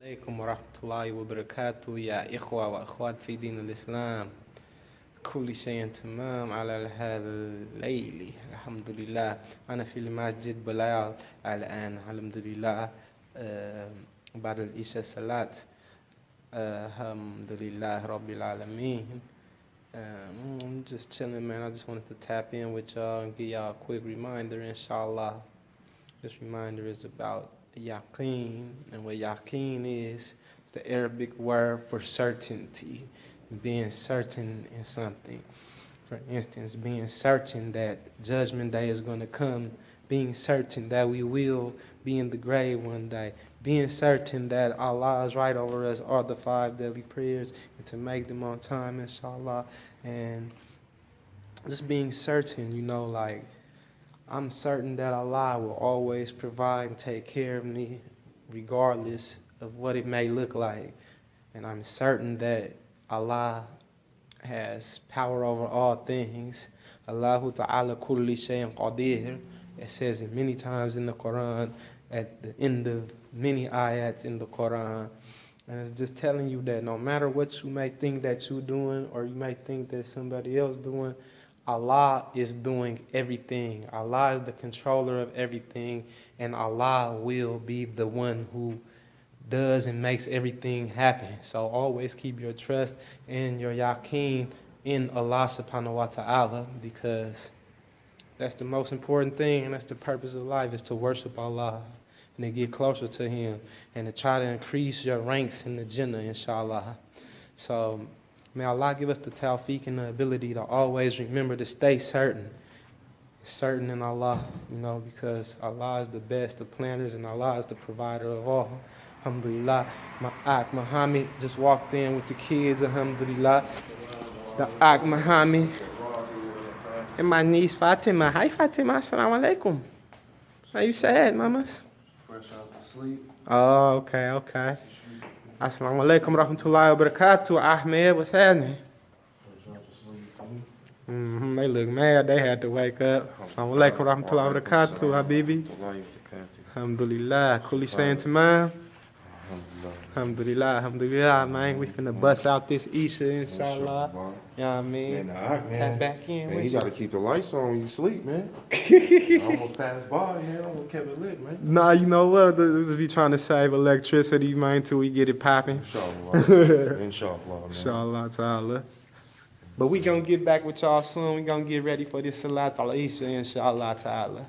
عليكم ورحمة الله وبركاته يا إخوة وأخوات في دين الإسلام. كل شيء تمام على هذا الليل الحمد لله. أنا في المسجد بلال الآن الحمد لله. بعد العشاء صلاة. الحمد لله رب العالمين. I'm just chilling, man. I just wanted to tap in with y'all and give y'all a quick reminder, inshallah. This reminder is about Yaqin, and what Yaqin is the Arabic word for certainty, being certain in something. For instance, being certain that Judgment Day is going to come, being certain that we will be in the grave one day, being certain that Allah is right over us, all the 5 daily prayers, and to make them on time, inshallah, and just being certain, like, I'm certain that Allah will always provide and take care of me regardless of what it may look like. And I'm certain that Allah has power over all things. Allahu ta'ala kulli shayin qadir. It says it many times in the Quran, at the end of many ayats in the Quran. And it's just telling you that no matter what you may think that you're doing, or you may think that somebody else doing, Allah is doing everything. Allah is the controller of everything, and Allah will be the one who does and makes everything happen. So always keep your trust and your yaqeen in Allah subhanahu wa ta'ala, because that's the most important thing, and that's the purpose of life, is to worship Allah and to get closer to Him and to try to increase your ranks in the Jannah, inshallah. So may Allah give us the tawfiq and the ability to always remember to stay certain in Allah, because Allah is the best of planners and Allah is the provider of all. Alhamdulillah. My Ak Muhammad just walked in with the kids, alhamdulillah. The Ak Muhammad and my niece Fatima. Hi Fatima, assalamu alaikum. How you sad, mamas? Fresh out to sleep. Oh, okay. Assalamu alaikum rahmatullahi wa barakatuh. Ahmed, what's happening? Fresh out to sleep. They look mad. They had to wake up. Assalamu alaikum rahmatullahi wa barakatuh, habibi. Alhamdulillah. Kulli shayin tamam. Alhamdulillah, man. We finna bust out this Isha, inshallah. You know what I mean? Tap back in. Man, with you you. gotta keep the lights on when you sleep, man. I almost passed by, man. I almost kept it lit, man. Nah, you know what? We just be trying to save electricity, man, till we get it popping. Inshallah. Inshallah, man. Inshallah ta'ala. But we gonna get back with y'all soon. We gonna get ready for this Salat al-Isha, inshallah ta'ala.